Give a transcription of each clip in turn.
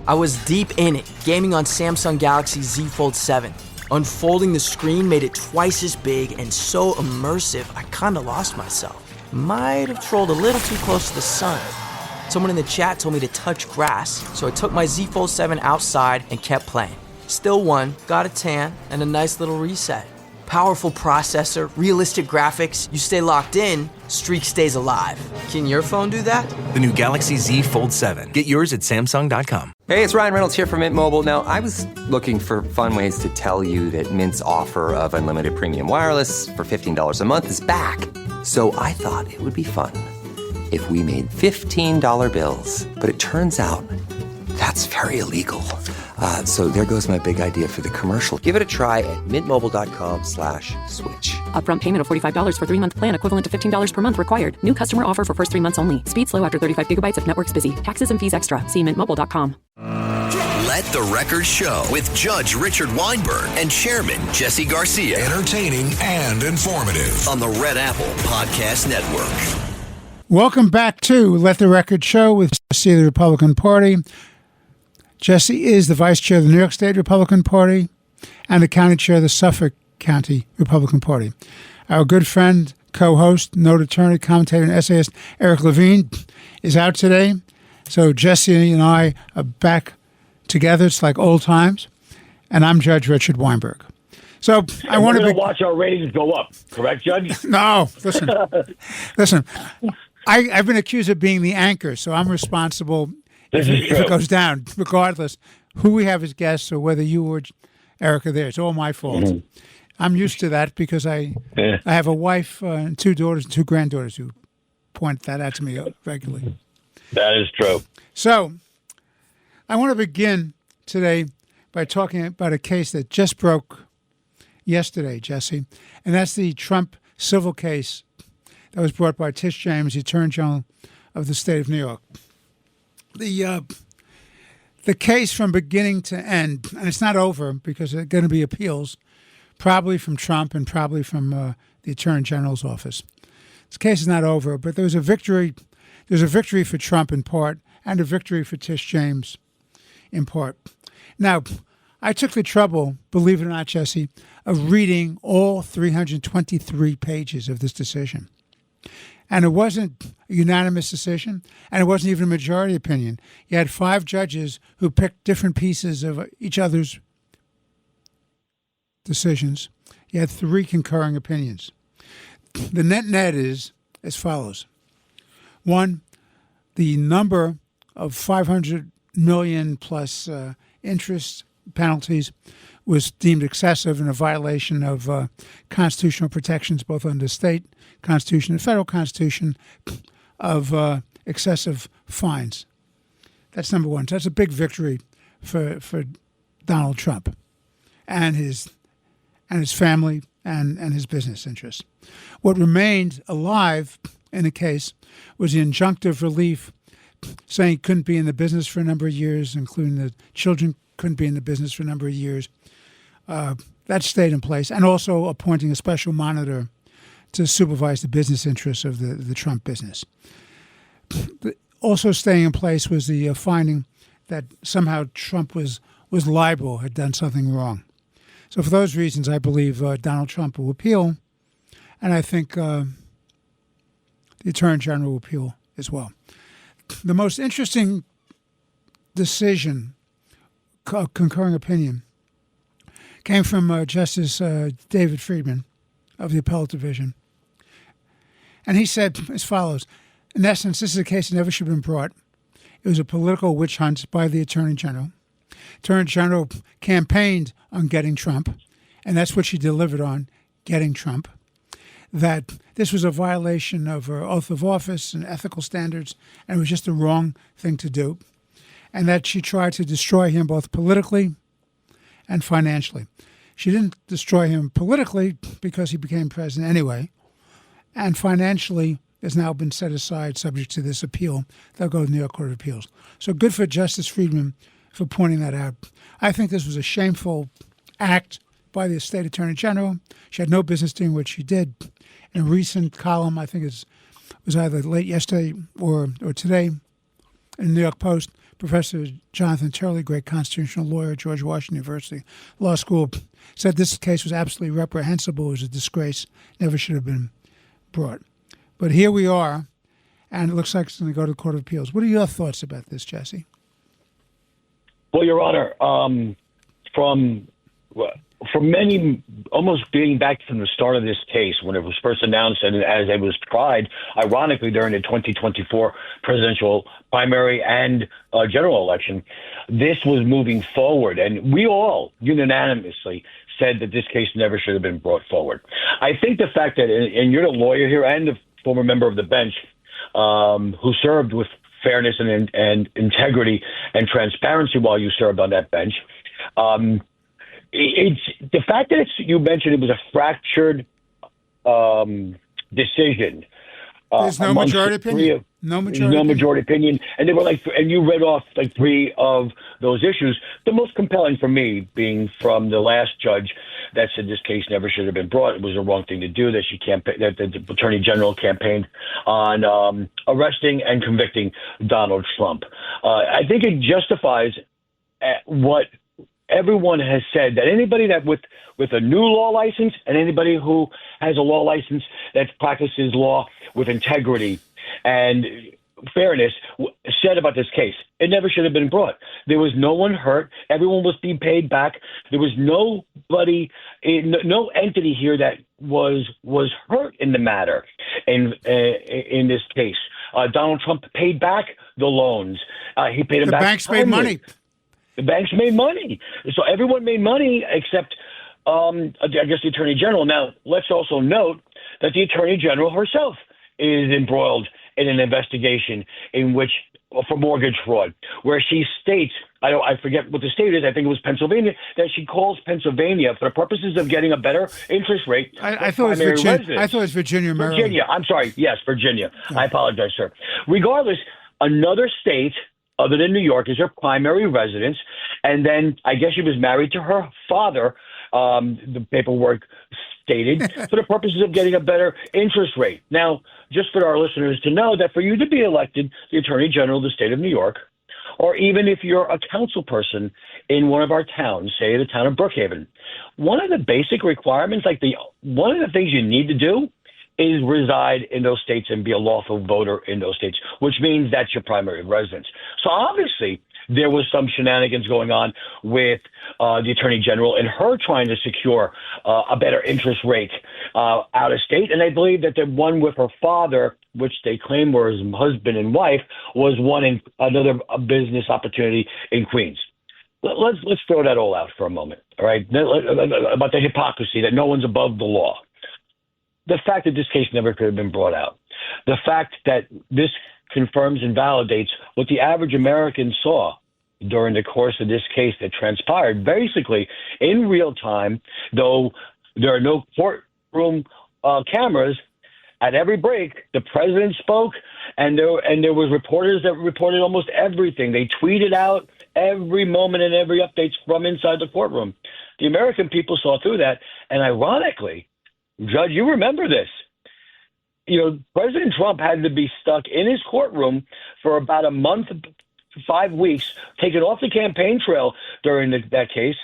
I was deep in it, gaming on Samsung Galaxy Z Fold 7. Unfolding the screen made it twice as big and so immersive, I kinda lost myself. Might have trolled a little too close to the sun. Someone in the chat told me to touch grass, so I took my Z Fold 7 outside and kept playing. Still won, got a tan, and a nice little reset. Powerful processor, realistic graphics, you stay locked in, streak stays alive. Can your phone do that? The new Galaxy Z Fold 7. Get yours at Samsung.com. Hey, it's Ryan Reynolds here from Mint Mobile. Now, I was looking for fun ways to tell you that Mint's offer of unlimited premium wireless for $15 a month is back. So I thought it would be fun if we made $15 bills. But it turns out that's very illegal. So there goes my big idea for the commercial. Give it a try at mintmobile.com/switch. Upfront payment of $45 for 3-month plan, equivalent to $15 per month required. New customer offer for first 3 months only. Speed slow after 35 gigabytes if network's busy. Taxes and fees extra. See mintmobile.com. Let the Record Show with Judge Richard Weinberg and Chairman Jesse Garcia. Entertaining and informative. On the Red Apple Podcast Network. Welcome back to Let the Record Show with Jesse of the Republican Party. Jesse is the vice chair of the New York State Republican Party and the county chair of the Suffolk County Republican Party. Our good friend, co-host, noted attorney, commentator, and essayist Eric Levine is out today. So Jesse and I are back together. It's like old times. And I'm Judge Richard Weinberg. So I want to watch our ratings go up, correct, Judge? No, listen. I've been accused of being the anchor, so I'm responsible if it goes down, regardless who we have as guests or whether you or Eric are there. It's all my fault. Mm-hmm. I'm used to that because I have a wife and 2 daughters and 2 granddaughters who point that out to me regularly. That is true. So I want to begin today by talking about a case that just broke yesterday, Jesse, and that's the Trump civil case that was brought by Tish James, the Attorney General of the state of New York. The case from beginning to end, and it's not over because there are going to be appeals, probably from Trump and probably from the Attorney General's office. This case is not over, but there's a victory. There's a victory for Trump in part and a victory for Tish James in part. Now, I took the trouble, believe it or not, Jesse, of reading all 323 pages of this decision. And it wasn't a unanimous decision, and it wasn't even a majority opinion. You had 5 judges who picked different pieces of each other's decisions. You had 3 concurring opinions. The net is as follows. 1, the number of $500 million plus interest penalties was deemed excessive and a violation of constitutional protections, both under the state constitution and federal constitution, of excessive fines. That's number 1. So that's a big victory for Donald Trump and his family and his business interests. What remained alive in the case was the injunctive relief, saying he couldn't be in the business for a number of years, including the children couldn't be in the business for a number of years. That stayed in place, and also appointing a special monitor to supervise the business interests of the Trump business. Also staying in place was the finding that somehow Trump was liable, had done something wrong. So for those reasons, I believe Donald Trump will appeal, and I think the Attorney General will appeal as well. The most interesting decision, concurring opinion, came from Justice David Friedman of the Appellate Division. And he said as follows: in essence, this is a case that never should have been brought. It was a political witch hunt by the Attorney General. Attorney General campaigned on getting Trump, and that's what she delivered on, getting Trump. That this was a violation of her oath of office and ethical standards, and it was just the wrong thing to do. And that she tried to destroy him both politically and financially. She didn't destroy him politically because he became president anyway, and financially has now been set aside subject to this appeal. They'll go to the New York Court of Appeals. So good for Justice Friedman for pointing that out. I think this was a shameful act by the state attorney general. She had no business doing what she did. In a recent column, I think it was either late yesterday or today, in the New York Post, Professor Jonathan Turley, great constitutional lawyer at George Washington University Law School, said this case was absolutely reprehensible. It was a disgrace, never should have been brought. But here we are, and it looks like it's going to go to the Court of Appeals. What are your thoughts about this, Jesse? Well, Your Honor, from many, almost being back from the start of this case, when it was first announced and as it was tried, ironically, during the 2024 presidential primary and general election, this was moving forward. And we all unanimously said that this case never should have been brought forward. I think the fact that, and you're the lawyer here and the former member of the bench who served with fairness and integrity and transparency while you served on that bench, it's the fact that you mentioned it was a fractured decision. There's no majority opinion. No majority opinion. And they were and you read off three of those issues. The most compelling for me being from the last judge that said this case never should have been brought. It was the wrong thing to do. That the Attorney General campaigned on arresting and convicting Donald Trump. I think it justifies what everyone has said, that anybody that with a new law license and anybody who has a law license that practices law with integrity and fairness said about this case, it never should have been brought. There was no one hurt. Everyone was being paid back. There was nobody, no entity here that was hurt in the matter in this case. Donald Trump paid back the loans. He paid them back. The banks made money. The banks made money. So everyone made money except, I guess, the Attorney General. Now, let's also note that the Attorney General herself is embroiled in an investigation for mortgage fraud, where she states, I forget what the state is, I think it was Pennsylvania, that she calls Pennsylvania for the purposes of getting a better interest rate. I thought it was Virginia. I thought it was Virginia, Maryland. Virginia. I'm sorry. Yes, Virginia. Yeah. I apologize, sir. Regardless, another state other than New York is her primary residence. And then I guess she was married to her father, the paperwork stated, for the purposes of getting a better interest rate. Now, just for our listeners to know that for you to be elected the Attorney General of the state of New York, or even if you're a council person in one of our towns, say the town of Brookhaven, one of the basic requirements, one of the things you need to do is reside in those states and be a lawful voter in those states, which means that's your primary residence. So obviously there was some shenanigans going on with the Attorney General and her trying to secure a better interest rate out of state. And I believe that the one with her father, which they claim were his husband and wife, was one in another business opportunity in Queens. Let's throw that all out for a moment, all right? About the hypocrisy that no one's above the law. The fact that this case never could have been brought out. The fact that this confirms and validates what the average American saw during the course of this case that transpired basically in real time, though there are no courtroom cameras. At every break, the president spoke, and there was reporters that reported almost everything. They tweeted out every moment and every updates from inside the courtroom. The American people saw through that, and ironically, Judge, you remember this. President Trump had to be stuck in his courtroom for about a month, 5 weeks, taken off the campaign trail during that case,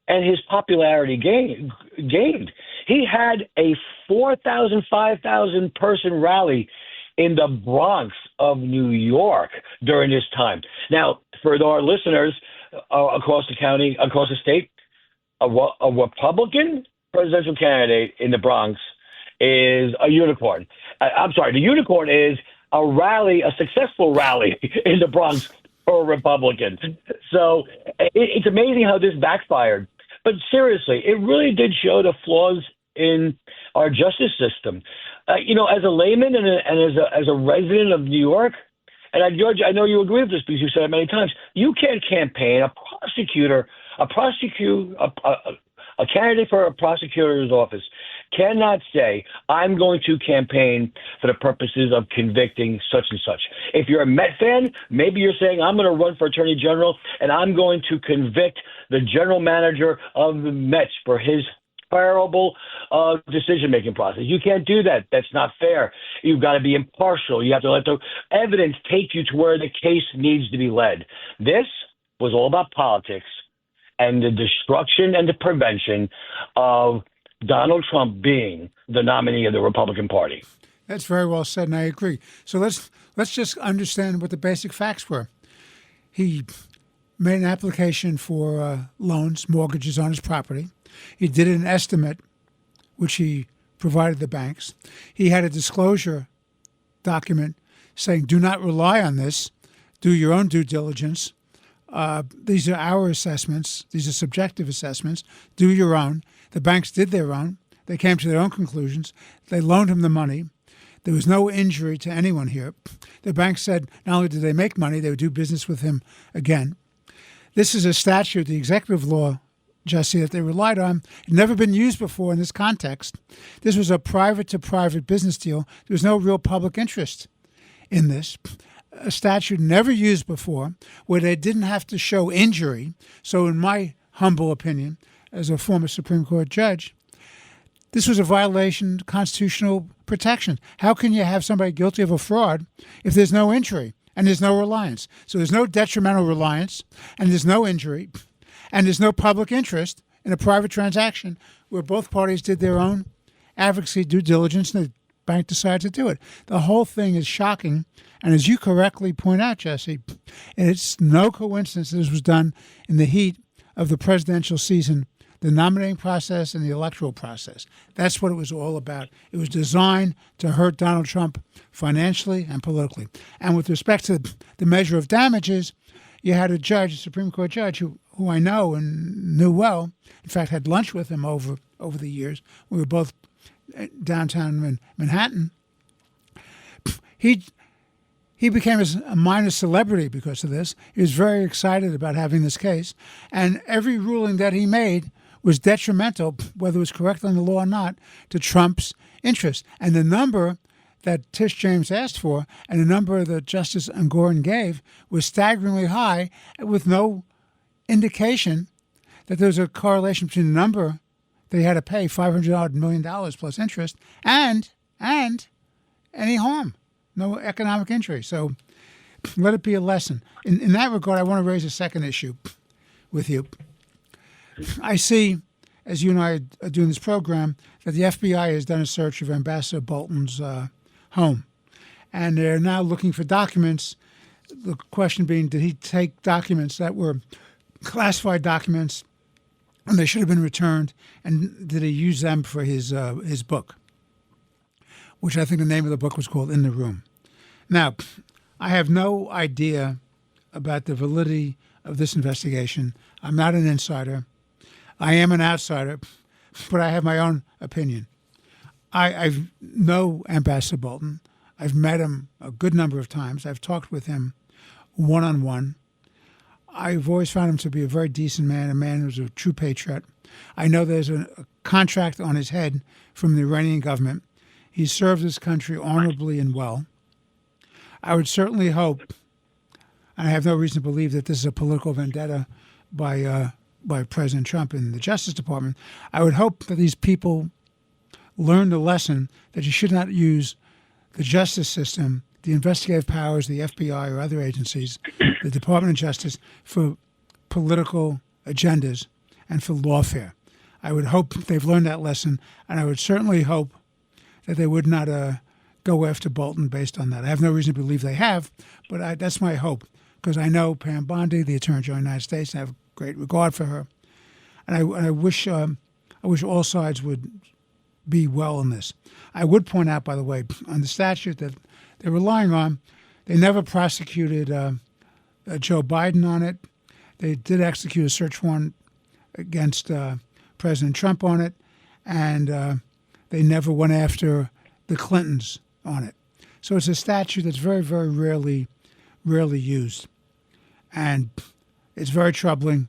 and his popularity gained. He had a 4,000, 5,000 person rally in the Bronx of New York during this time. Now, for our listeners across the county, across the state, a Republican presidential candidate in the Bronx is a unicorn. I'm sorry, the unicorn is a successful rally in the Bronx for a Republican. So it's amazing how this backfired. But seriously, it really did show the flaws in our justice system. As a layman and as a resident of New York, and George, I know you agree with this because you said it many times, you can't campaign a candidate for a prosecutor's office cannot say, I'm going to campaign for the purposes of convicting such and such. If you're a Met fan, maybe you're saying, I'm going to run for Attorney General and I'm going to convict the general manager of the Mets for his comparable decision-making process. You can't do that. That's not fair. You've got to be impartial. You have to let the evidence take you to where the case needs to be led. This was all about politics and the destruction and the prevention of Donald Trump being the nominee of the Republican Party. That's very well said, and I agree. So let's just understand what the basic facts were. He made an application for loans, mortgages on his property. He did an estimate, which he provided the banks. He had a disclosure document saying, do not rely on this. Do your own due diligence. These are our assessments. These are subjective assessments. Do your own. The banks did their own. They came to their own conclusions. They loaned him the money. There was no injury to anyone here. The bank said not only did they make money, they would do business with him again. This is a statute, the executive law, Jesse, that they relied on. It had never been used before in this context. This was a private-to-private business deal. There was no real public interest in this. A statute never used before where they didn't have to show injury. So in my humble opinion, as a former Supreme Court judge, this was a violation of constitutional protection. How can you have somebody guilty of a fraud if there's no injury and there's no reliance? So there's no detrimental reliance and there's no injury and there's no public interest in a private transaction where both parties did their own advocacy due diligence and the bank decided to do it. The whole thing is shocking. And as you correctly point out, Jesse, it's no coincidence this was done in the heat of the presidential season, the nominating process and the electoral process. That's what it was all about. It was designed to hurt Donald Trump financially and politically. And with respect to the measure of damages, you had a judge, a Supreme Court judge, who I know and knew well. In fact, had lunch with him over the years. We were both downtown Manhattan. He became a minor celebrity because of this. He was very excited about having this case. And every ruling that he made was detrimental, whether it was correct on the law or not, to Trump's interest. And the number that Tish James asked for and the number that Justice Engoron gave was staggeringly high, with no indication that there was a correlation between the number that he had to pay, $500 million plus interest, and any harm. No economic injury. So let it be a lesson. In that regard, I want to raise a second issue with you. I see, as you and I are doing this program, that the FBI has done a search of Ambassador Bolton's home. And they're now looking for documents. The question being, did he take documents that were classified documents and they should have been returned? And did he use them for his book, which I think the name of the book was called In the Room. Now, I have no idea about the validity of this investigation. I'm not an insider. I am an outsider, but I have my own opinion. I know Ambassador Bolton. I've met him a good number of times. I've talked with him one-on-one. I've always found him to be a very decent man, a man who's a true patriot. I know there's a contract on his head from the Iranian government. He served his country honorably and well. I would certainly hope, and I have no reason to believe that this is a political vendetta by President Trump and the Justice Department. I would hope that these people learn the lesson that you should not use the justice system, the investigative powers, the FBI or other agencies, the Department of Justice, for political agendas and for lawfare. I would hope they've learned that lesson, and I would certainly hope that they would not go after Bolton based on that. I have no reason to believe they have, but that's my hope, because I know Pam Bondi, the Attorney General of the United States, and I have great regard for her. And I wish all sides would be well in this. I would point out, by the way, on the statute that they're relying on, they never prosecuted Joe Biden on it. They did execute a search warrant against President Trump on it, and they never went after the Clintons on it. So it's a statute that's very, very rarely used. And it's very troubling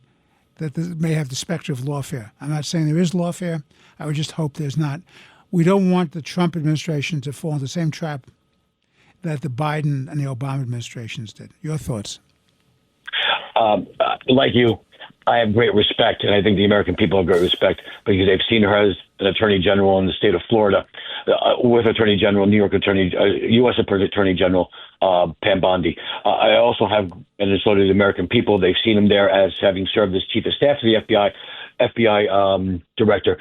that this may have the specter of lawfare. I'm not saying there is lawfare. I would just hope there's not. We don't want the Trump administration to fall into the same trap that the Biden and the Obama administrations did. Your thoughts? Like you, I have great respect, and I think the American people have great respect because they've seen her as an attorney general in the state of Florida, with Attorney General, New York Attorney, U.S. Attorney General Pam Bondi. I also have, and so do the American people, they've seen him there as having served as chief of staff to the FBI Director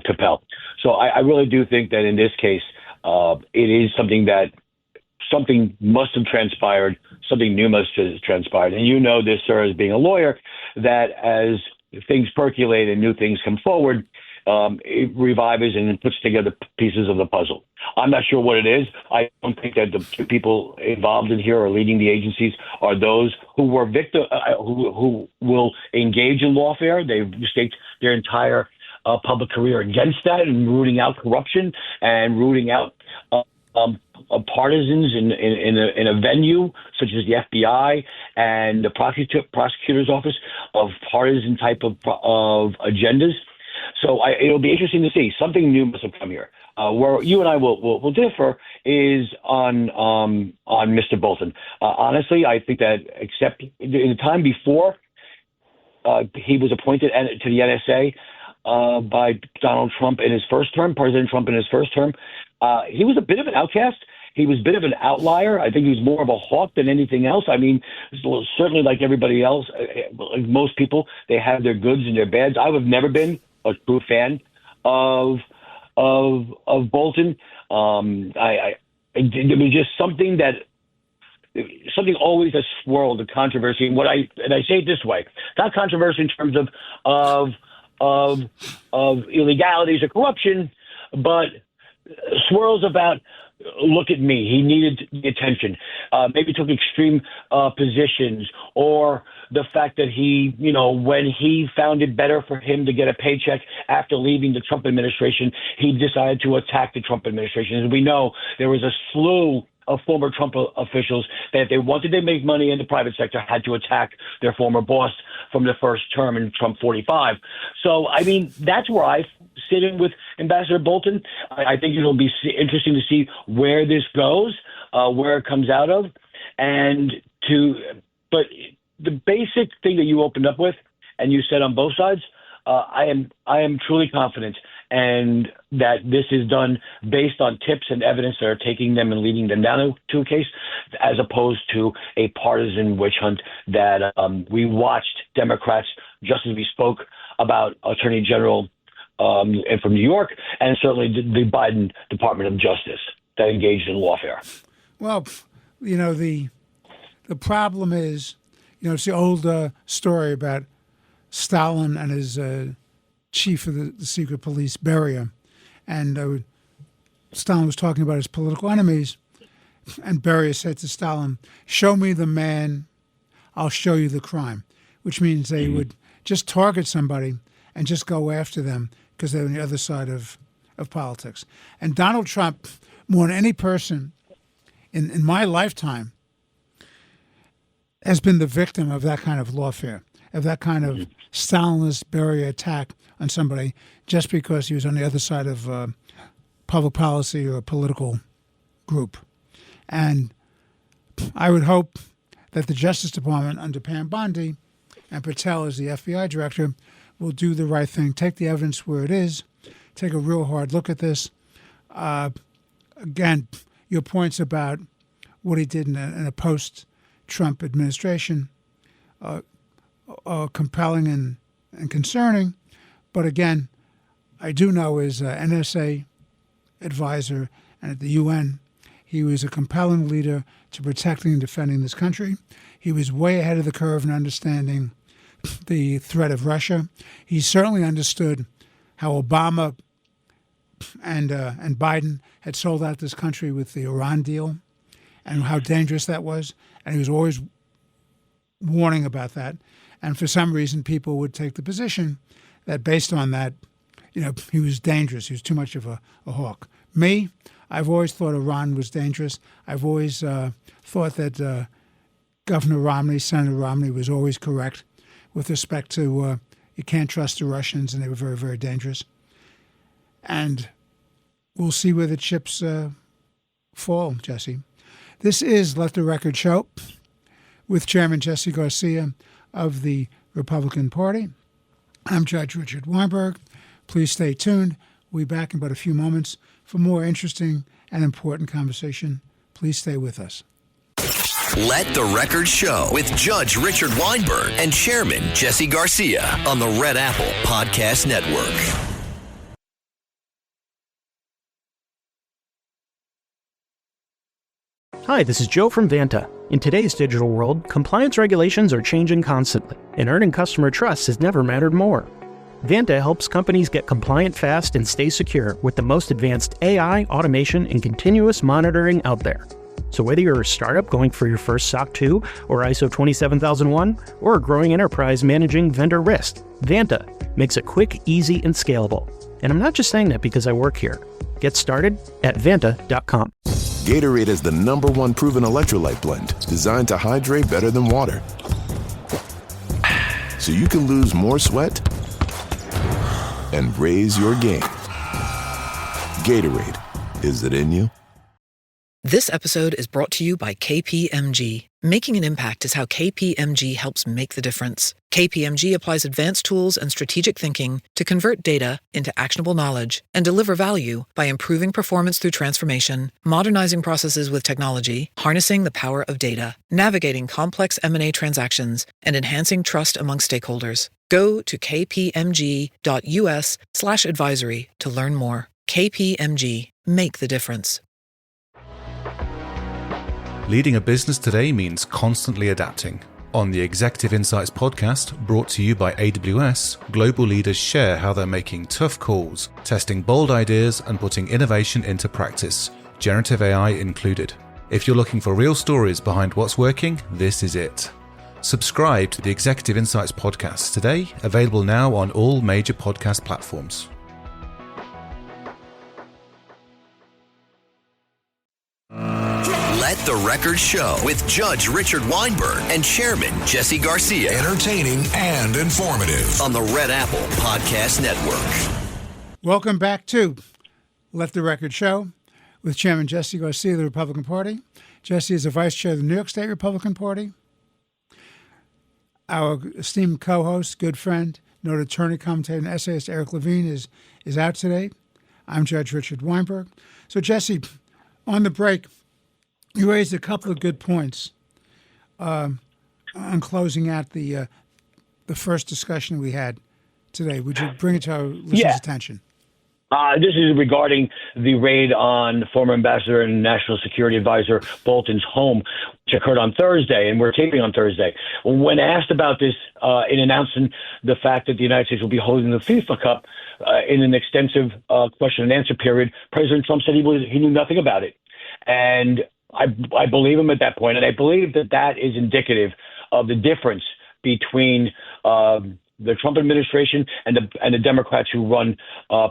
Capel. So I really do think that in this case, it is something must have transpired, something new must have transpired. And you know this, sir, as being a lawyer, that as things percolate and new things come forward, it revives and puts together pieces of the puzzle. I'm not sure what it is. I don't think that the two people involved in here or leading the agencies are those who were who will engage in lawfare. They've staked their entire public career against that and rooting out corruption and rooting out partisans in a venue such as the FBI and the prosecutor's office of partisan type of agendas. So it'll be interesting to see. Something new must have come here. Where you and I will differ is on Mr. Bolton. Honestly, I think that except in the time before he was appointed to the NSA by Donald Trump in his first term, President Trump in his first term, he was a bit of an outcast. He was a bit of an outlier. I think he was more of a hawk than anything else. I mean, certainly like everybody else, like most people, they have their goods and their bads. I have never been a true fan of Bolton. It was just something always has swirled the controversy. And I say it this way, not controversy in terms of illegalities or corruption, but swirls about, look at me, he needed the attention, maybe took extreme positions, or the fact that he, when he found it better for him to get a paycheck after leaving the Trump administration, he decided to attack the Trump administration. As we know, there was a slew of former Trump officials that if they wanted to make money in the private sector had to attack their former boss from the first term in Trump 45. So, I mean, that's where I sit in with Ambassador Bolton. I think it'll be interesting to see where this goes, where it comes out of. But the basic thing that you opened up with and you said on both sides, I am truly confident and that this is done based on tips and evidence that are taking them and leading them down to a case, as opposed to a partisan witch hunt that we watched Democrats, just as we spoke about Attorney General and from New York, and certainly the Biden Department of Justice that engaged in lawfare. Well, the problem is, it's the old story about Stalin and his chief of the secret police, Beria, and Stalin was talking about his political enemies, and Beria said to Stalin, "Show me the man, I'll show you the crime," which means they would just target somebody and just go after them because they're on the other side of politics. And Donald Trump, more than any person in my lifetime, has been the victim of that kind of lawfare, of that kind of Stalinist Beria attack on somebody just because he was on the other side of public policy or a political group. And I would hope that the Justice Department under Pam Bondi and Patel as the FBI director will do the right thing, take the evidence where it is, take a real hard look at this. Again, your points about what he did in a post-Trump administration are compelling and concerning. But again, I do know as an NSA advisor and at the UN, he was a compelling leader to protecting and defending this country. He was way ahead of the curve in understanding the threat of Russia. He certainly understood how Obama and Biden had sold out this country with the Iran deal and how dangerous that was. And he was always warning about that. And for some reason, people would take the position that based on that, he was dangerous. He was too much of a hawk. Me, I've always thought Iran was dangerous. I've always thought that Governor Romney, Senator Romney, was always correct with respect to you can't trust the Russians, and they were very, very dangerous. And we'll see where the chips fall, Jesse. This is Let the Record Show with Chairman Jesse Garcia of the Republican Party. I'm Judge Richard Weinberg. Please stay tuned. We'll be back in but a few moments for more interesting and important conversation. Please stay with us. Let the Record Show with Judge Richard Weinberg and Chairman Jesse Garcia on the Red Apple Podcast Network. Hi, this is Joe from Vanta. In today's digital world, compliance regulations are changing constantly, and earning customer trust has never mattered more. Vanta helps companies get compliant fast and stay secure with the most advanced AI, automation, and continuous monitoring out there. So whether you're a startup going for your first SOC 2 or ISO 27001, or a growing enterprise managing vendor risk, Vanta makes it quick, easy, and scalable. And I'm not just saying that because I work here. Get started at Vanta.com. Gatorade is the #1 proven electrolyte blend designed to hydrate better than water. So you can lose more sweat and raise your game. Gatorade, is it in you? This episode is brought to you by KPMG. Making an impact is how KPMG helps make the difference. KPMG applies advanced tools and strategic thinking to convert data into actionable knowledge and deliver value by improving performance through transformation, modernizing processes with technology, harnessing the power of data, navigating complex M&A transactions, and enhancing trust among stakeholders. Go to kpmg.us/advisory to learn more. KPMG. Make the difference. Leading a business today means constantly adapting. On the Executive Insights podcast, brought to you by AWS, global leaders share how they're making tough calls, testing bold ideas, and putting innovation into practice, generative AI included. If you're looking for real stories behind what's working, this is it. Subscribe to the Executive Insights podcast today, available now on all major podcast platforms. Let the Record Show with Judge Richard Weinberg and Chairman Jesse Garcia. Entertaining and informative on the Red Apple Podcast Network. Welcome back to Let the Record Show with Chairman Jesse Garcia of the Republican Party. Jesse is the Vice Chair of the New York State Republican Party. Our esteemed co-host, good friend, noted attorney, commentator, and essayist Eric Levine is out today. I'm Judge Richard Weinberg. So, Jesse, on the break, you raised a couple of good points on closing out the first discussion we had today. Would you bring it to our listeners' attention? This is regarding the raid on former ambassador and national security advisor Bolton's home, which occurred on Thursday, and we're taping on Thursday. When asked about this in announcing the fact that the United States will be holding the FIFA Cup in an extensive question and answer period, President Trump said he knew nothing about it. And I believe him at that point, and I believe that is indicative of the difference between the Trump administration and the Democrats who run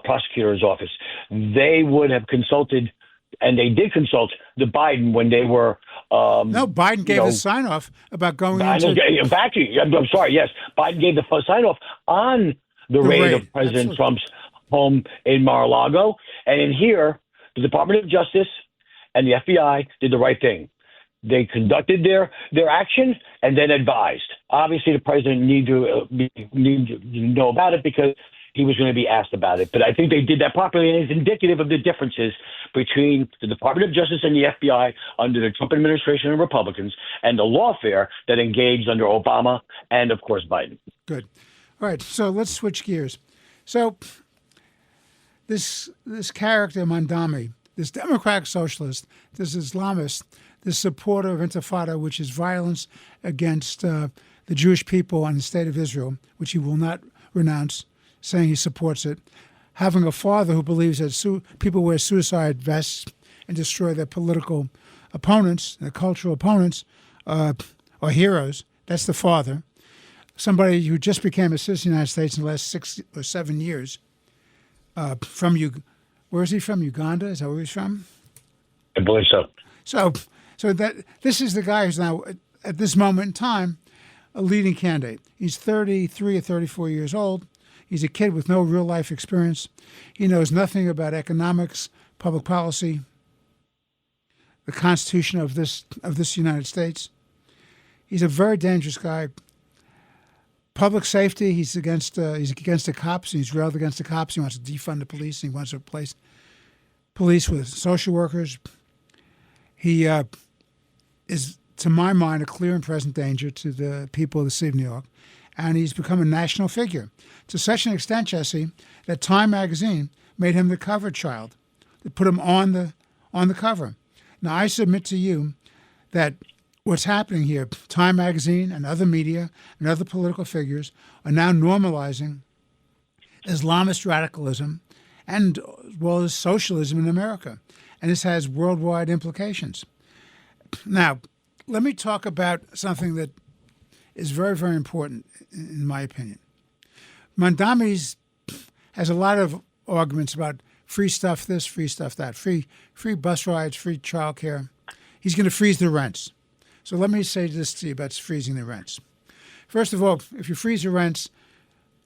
prosecutor's office. They would have consulted, and they did consult the Biden when they were. No, Biden gave his sign off about going into. In fact, I'm sorry. Yes, Biden gave the sign off on the raid of President Trump's home in Mar-a-Lago, and in here, the Department of Justice and the FBI did the right thing. They conducted their action and then advised. Obviously, the president need to know about it because he was going to be asked about it. But I think they did that properly, and it's indicative of the differences between the Department of Justice and the FBI under the Trump administration and Republicans and the lawfare that engaged under Obama and, of course, Biden. Good. All right, so let's switch gears. So this character, Mamdani, this democratic socialist, this Islamist, this supporter of Intifada, which is violence against the Jewish people and the state of Israel, which he will not renounce, saying he supports it, having a father who believes that people wear suicide vests and destroy their political opponents, their cultural opponents, or heroes. That's the father. Somebody who just became a citizen of the United States in the last 6 or 7 years. Where is he from? Uganda? Is that where he's from? I believe so. So that this is the guy who's now, at this moment in time, a leading candidate. He's 33 or 34 years old. He's a kid with no real life experience. He knows nothing about economics, public policy, the Constitution of this United States. He's a very dangerous guy. public safety. He's against the cops. He's railed against the cops. He wants to defund the police. He wants to replace police with social workers. He is, to my mind, a clear and present danger to the people of the city of New York, and he's become a national figure to such an extent, Jesse, that Time magazine made him the cover child. They put him on the cover. Now, I submit to you that what's happening here, Time magazine and other media and other political figures are now normalizing Islamist radicalism and as well as socialism in America. And this has worldwide implications. Now, let me talk about something that is very, very important, in my opinion. Mamdani has a lot of arguments about free stuff this, free stuff that, free bus rides, free childcare. He's going to freeze the rents. So let me say this to you about freezing the rents. First of all, if you freeze the rents,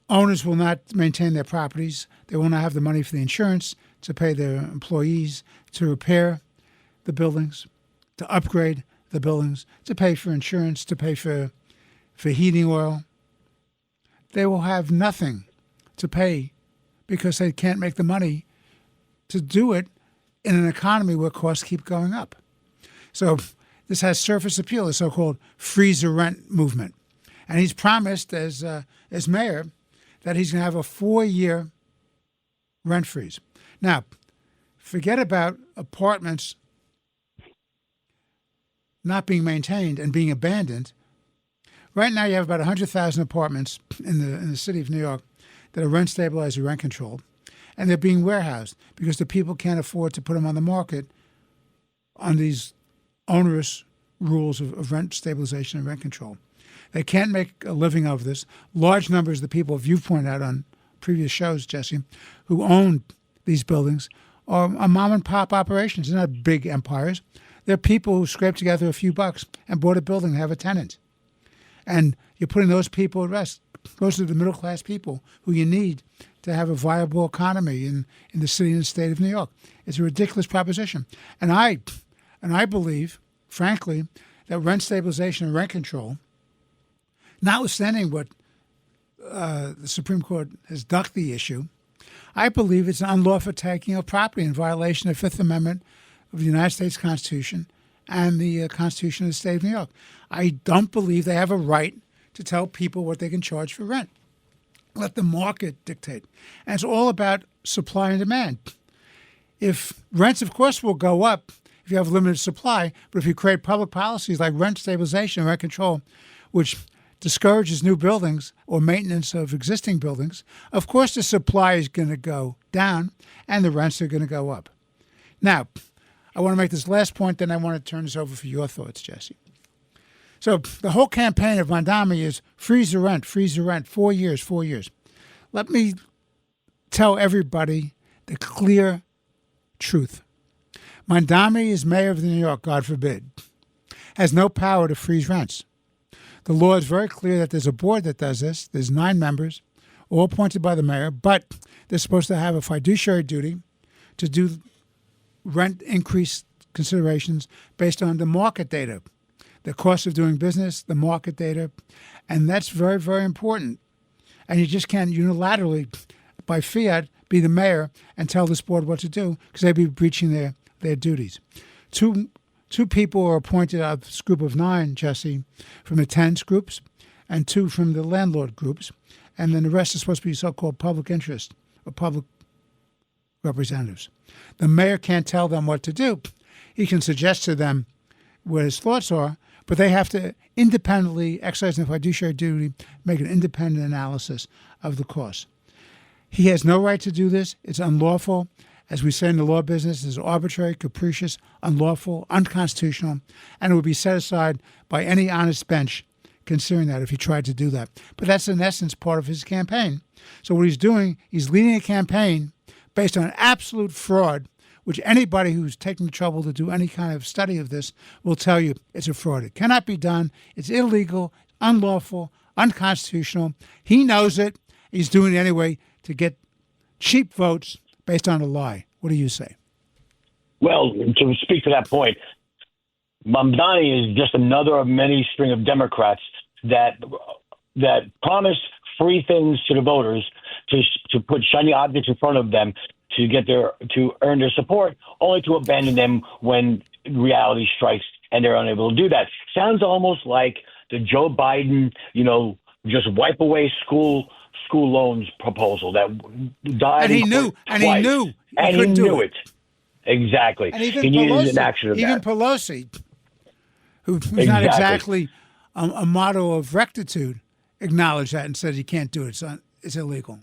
owners will not maintain their properties. They will not have the money for the insurance to pay their employees, to repair the buildings, to upgrade the buildings, to pay for insurance, to pay for heating oil. They will have nothing to pay because they can't make the money to do it in an economy where costs keep going up. So this has surface appeal, the so-called freeze the rent movement. And he's promised as mayor that he's going to have a 4-year rent freeze. Now, forget about apartments not being maintained and being abandoned. Right now, you have about 100,000 apartments in the city of New York that are rent stabilized or rent controlled, and they're being warehoused because the people can't afford to put them on the market on these onerous rules of rent stabilization and rent control. They can't make a living out of this. Large numbers of the people, as you've pointed out on previous shows, Jesse, who own these buildings are mom-and-pop operations. They're not big empires. They're people who scrape together a few bucks and bought a building and have a tenant. And you're putting those people at rest. Those are the middle-class people who you need to have a viable economy in the city and the state of New York. It's a ridiculous proposition. And I believe, frankly, that rent stabilization and rent control, notwithstanding what the Supreme Court has ducked the issue, I believe it's an unlawful taking of property in violation of the Fifth Amendment of the United States Constitution and the Constitution of the State of New York. I don't believe they have a right to tell people what they can charge for rent. Let the market dictate. And it's all about supply and demand. If rents, of course, will go up if you have limited supply, but if you create public policies like rent stabilization and rent control, which discourages new buildings or maintenance of existing buildings, of course the supply is going to go down and the rents are going to go up. Now, I want to make this last point, then I want to turn this over for your thoughts, Jesse. So the whole campaign of Mamdani is freeze the rent, 4 years, 4 years. Let me tell everybody the clear truth. Mamdani is mayor of New York, God forbid, has no power to freeze rents. The law is very clear that there's a board that does this. There's 9 members, all appointed by the mayor, but they're supposed to have a fiduciary duty to do rent increase considerations based on the market data, the cost of doing business, the market data, and that's very, very important. And you just can't unilaterally, by fiat, be the mayor and tell this board what to do because they'd be breaching their duties. Two people are appointed out of this group of 9, Jesse, from the tenants groups, and 2 from the landlord groups, and then the rest is supposed to be so-called public interest or public representatives. The mayor can't tell them what to do. He can suggest to them what his thoughts are, but they have to independently exercise their fiduciary duty, make an independent analysis of the costs. He has no right to do this. It's unlawful. As we say in the law business, it's arbitrary, capricious, unlawful, unconstitutional, and it would be set aside by any honest bench considering that if he tried to do that. But that's in essence part of his campaign. So what he's doing, he's leading a campaign based on absolute fraud, which anybody who's taken the trouble to do any kind of study of this will tell you it's a fraud. It cannot be done. It's illegal, unlawful, unconstitutional. He knows it. He's doing it anyway to get cheap votes based on a lie. What do you say? Well, to speak to that point, Mamdani is just another of many string of Democrats that that promise free things to the voters, to put shiny objects in front of them to earn their support, only to abandon them when reality strikes and they're unable to do that. Sounds almost like the Joe Biden, just wipe away school loans proposal that died. And he knew, and he knew, and he knew it. Exactly. And even he needed an action of even that. Pelosi, who's not exactly a motto of rectitude, acknowledged that and said he can't do it. It's illegal.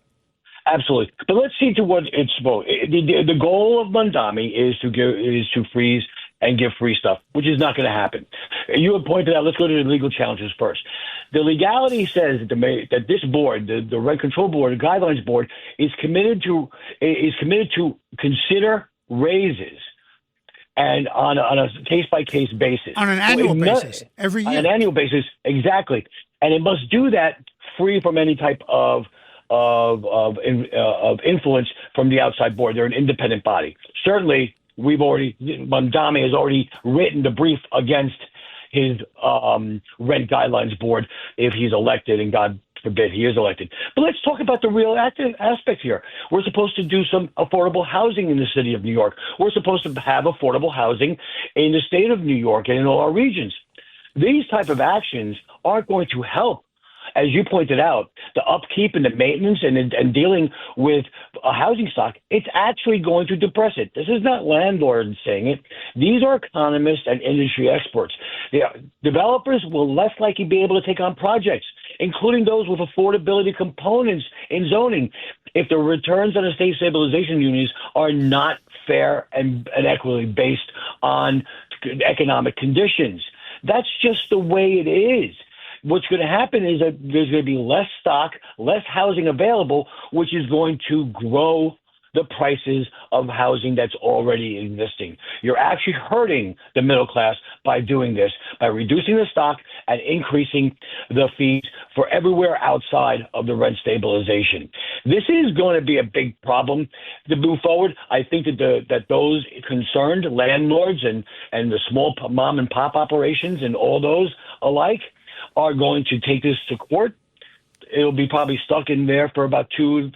Absolutely. But let's see to what it's supposed. The goal of Mamdani is to freeze and give free stuff, which is not going to happen. You have pointed out, let's go to the legal challenges first. The legality says that this board, the Rent Control Board, the Guidelines Board, is committed to consider raises and on a case-by-case basis. On an annual basis, every year. On an annual basis, exactly. And it must do that free from any type of influence from the outside board. They're an independent body. Certainly, Mamdani has already written the brief against his rent guidelines board if he's elected, and God forbid he is elected. But let's talk about the real aspect here. We're supposed to do some affordable housing in the city of New York. We're supposed to have affordable housing in the state of New York and in all our regions. These type of actions aren't going to help, as you pointed out, the upkeep and the maintenance and dealing with a housing stock. It's actually going to depress it. This is not landlords saying it. These are economists and industry experts. Developers will less likely be able to take on projects, including those with affordability components in zoning, if the returns on estate stabilization units are not fair and equitably based on economic conditions. That's just the way it is. What's going to happen is that there's going to be less stock, less housing available, which is going to grow the prices of housing that's already existing. You're actually hurting the middle class by doing this, by reducing the stock and increasing the fees for everywhere outside of the rent stabilization. This is going to be a big problem to move forward. I think that those concerned, landlords and the small mom and pop operations and all those alike, are going to take this to court. It'll be probably stuck in there for about 2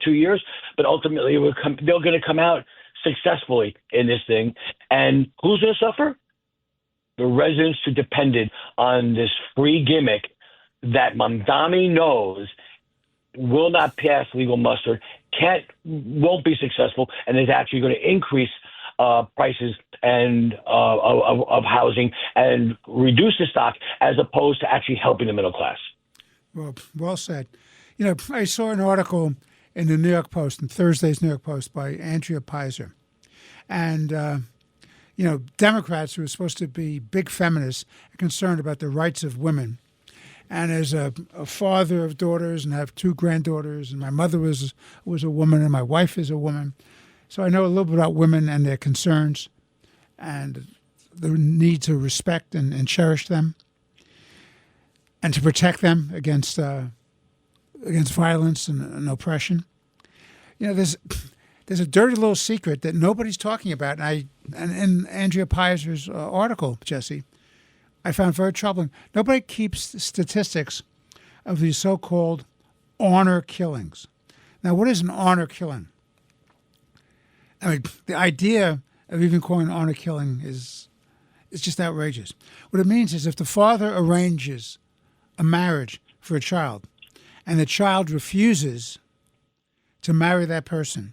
years, but ultimately they're going to come out successfully in this thing. And who's going to suffer? The residents who depended on this free gimmick that Mamdani knows will not pass legal muster, won't be successful, and is actually going to increase prices and of housing and reduce the stock, as opposed to actually helping the middle class. Well said. I saw an article in the New York Post, in Thursday's New York Post, by Andrea Pizer. And, Democrats who are supposed to be big feminists are concerned about the rights of women. And as a father of daughters and I have 2 granddaughters, and my mother was a woman and my wife is a woman, so I know a little bit about women and their concerns and the need to respect and cherish them and to protect them against violence and oppression. There's a dirty little secret that nobody's talking about. And in Andrea Pizer's article, Jesse, I found very troubling. Nobody keeps statistics of these so-called honor killings. Now, what is an honor killing? I mean, the idea of even calling honor killing is just outrageous. What it means is if the father arranges a marriage for a child and the child refuses to marry that person,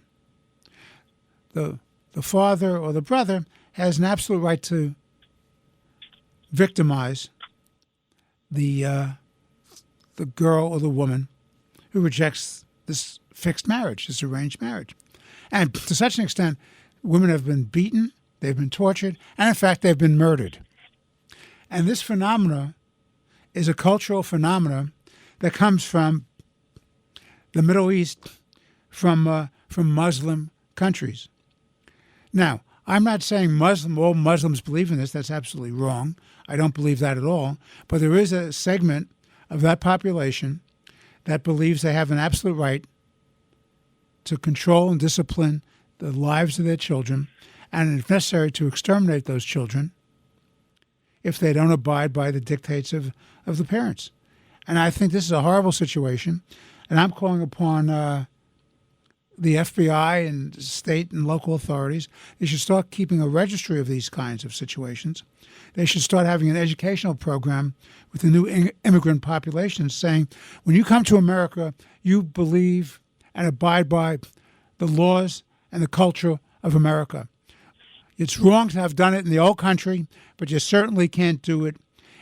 the father or the brother has an absolute right to victimize the girl or the woman who rejects this fixed marriage, this arranged marriage. And to such an extent, women have been beaten, they've been tortured, and in fact, they've been murdered. And this phenomena is a cultural phenomena that comes from the Middle East, from Muslim countries. Now, I'm not saying all Muslims believe in this. That's absolutely wrong. I don't believe that at all. But there is a segment of that population that believes they have an absolute right to control and discipline the lives of their children, and if necessary, to exterminate those children if they don't abide by the dictates of the parents. And I think this is a horrible situation. And I'm calling upon the FBI and state and local authorities. They should start keeping a registry of these kinds of situations. They should start having an educational program with the new immigrant population saying, when you come to America, you believe and abide by the laws and the culture of America. It's wrong to have done it in the old country, but you certainly can't do it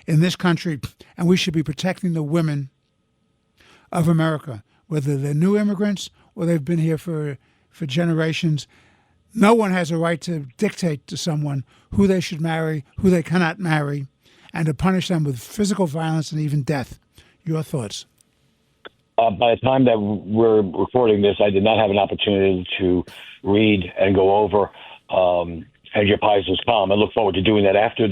in this country. And we should be protecting the women of America, whether they're new immigrants or they've been here for generations. No one has a right to dictate to someone who they should marry, who they cannot marry, and to punish them with physical violence and even death. Your thoughts? By the time that we're recording this, I did not have an opportunity to read and go over Andrea Paisa's column. I look forward to doing that after